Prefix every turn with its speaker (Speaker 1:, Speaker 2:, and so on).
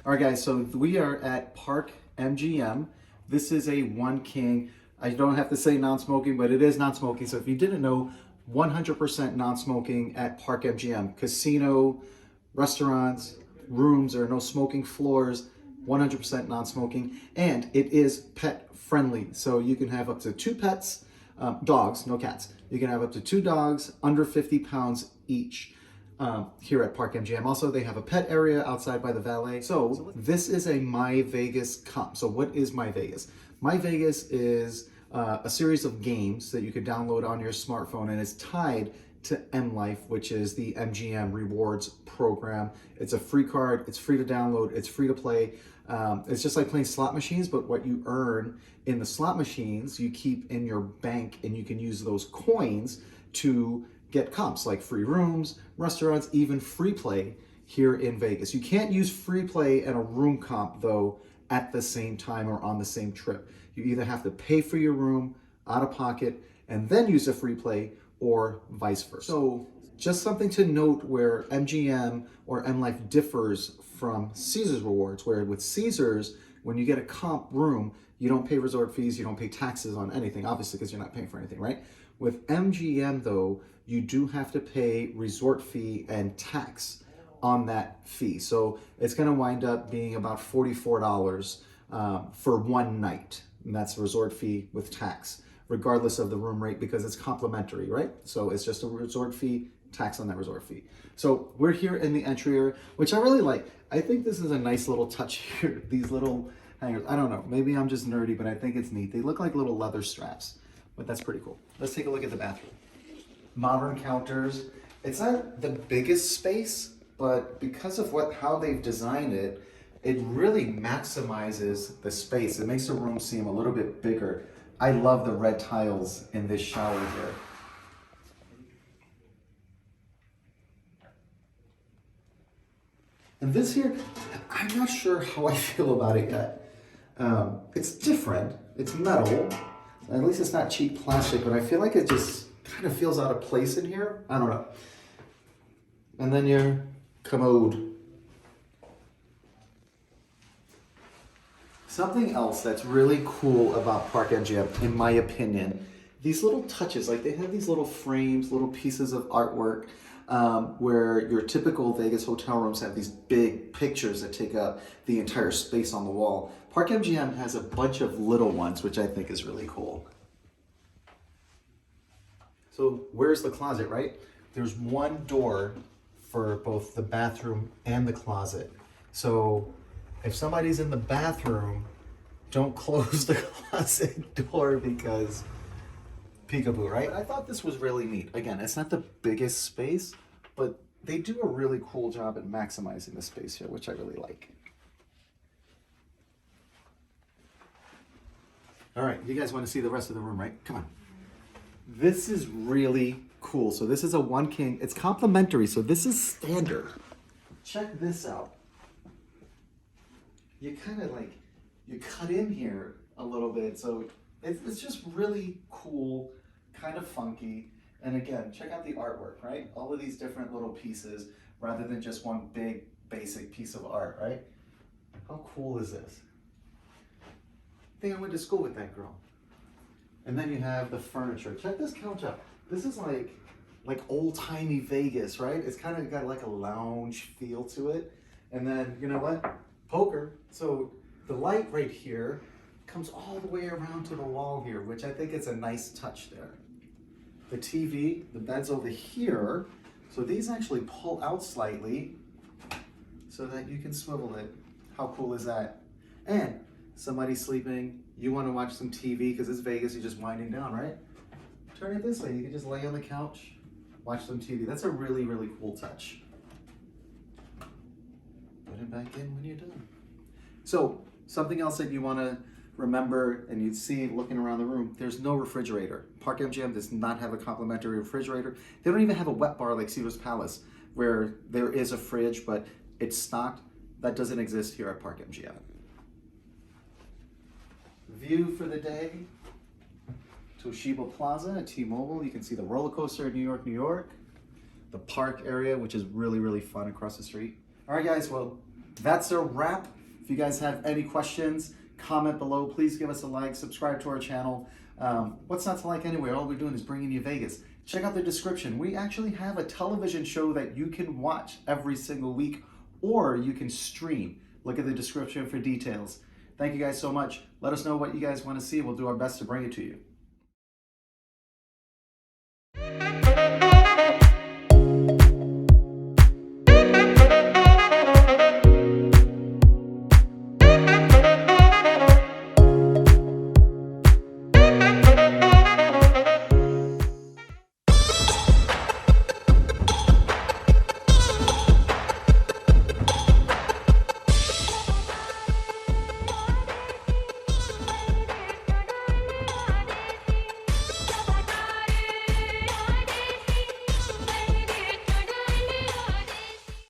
Speaker 1: All right, guys, so we are at Park MGM. This is a One King. I don't have to say non-smoking, but it is non-smoking. So if you didn't know, 100% non-smoking at Park MGM. Casino, restaurants, rooms, there are no smoking floors, 100% non-smoking. And it is pet friendly. So you can have up to 2 pets, dogs, no cats. You can have up to 2 dogs under 50 pounds each. Here at Park MGM. Also, they have a pet area outside by the valet. So this is a MyVegas comp. So what is MyVegas? MyVegas is a series of games that you could download on your smartphone, and it's tied to MLife, which is the MGM Rewards program. It's a free card. It's free to download. It's free to play. It's just like playing slot machines, but what you earn in the slot machines, you keep in your bank, and you can use those coins to get comps like free rooms, restaurants, even free play here in Vegas. You can't use free play and a room comp though at the same time or on the same trip. You either have to pay for your room out of pocket and then use a free play, or vice versa. So just something to note where MGM or MLife differs from Caesars Rewards, where with Caesars, when you get a comp room, you don't pay resort fees, you don't pay taxes on anything, obviously, because you're not paying for anything, right? With MGM though, you do have to pay resort fee and tax on that fee. So it's gonna wind up being about $44 for one night. And that's resort fee with tax, regardless of the room rate, because it's complimentary, right? So it's just a resort fee, tax on that resort fee. So we're here in the entry area, which I really like. I think this is a nice little touch here. These little hangers, I don't know, maybe I'm just nerdy, but I think it's neat. They look like little leather straps, but that's pretty cool. Let's take a look at the bathroom. Modern counters. It's not the biggest space, but because of how they've designed it, it really maximizes the space. It makes the room seem a little bit bigger. I love the red tiles in this shower here. And this here, I'm not sure how I feel about it yet. It's different, it's metal, at least it's not cheap plastic, but I feel like it just kind of feels out of place in here. I don't know. And then your commode. Something else that's really cool about Park MGM, in my opinion, these little touches, like they have these little frames, little pieces of artwork, where your typical Vegas hotel rooms have these big pictures that take up the entire space on the wall. Park MGM has a bunch of little ones, which I think is really cool. So where's the closet, right? There's one door for both the bathroom and the closet. So if somebody's in the bathroom, don't close the closet door because peekaboo, right? I thought this was really neat. Again, it's not the biggest space, but they do a really cool job at maximizing the space here, which I really like. All right, you guys want to see the rest of the room, right? Come on. This is really cool. So this is a One King. It's complimentary, so this is standard. Check this out. You kind of like, you cut in here a little bit, so it's just really cool, kind of funky. And again, check out the artwork, right? All of these different little pieces rather than just one big basic piece of art, right? How cool is this? I think I went to school with that girl. And then you have the furniture. Check this couch out. This is like old-timey Vegas, right? It's kind of got like a lounge feel to it. And then, you know what? Poker. So the light right here comes all the way around to the wall here, which I think is a nice touch there. The TV, the bed's over here. So these actually pull out slightly so that you can swivel it. How cool is that? And somebody's sleeping, you want to watch some TV because it's Vegas, you're just winding down, right? Turn it this way, you can just lay on the couch, watch some TV. That's a really, really cool touch. Put it back in when you're done. So, something else that you want to remember, and you'd see looking around the room, there's no refrigerator. Park MGM does not have a complimentary refrigerator. They don't even have a wet bar like Caesars Palace, where there is a fridge, but it's stocked. That doesn't exist here at Park MGM. View for the day, Toshiba Plaza at T-Mobile. You can see the roller coaster in New York, New York. The park area, which is really, really fun across the street. All right, guys, well, that's a wrap If you guys have any questions, comment below. Please give us a like, subscribe to our channel. What's not to like anyway? All we're doing is bringing you Vegas. Check out the description. We actually have a television show that you can watch every single week, or you can stream. Look at the description for details. Thank you guys so much. Let us know what you guys want to see. We'll do our best to bring it to you.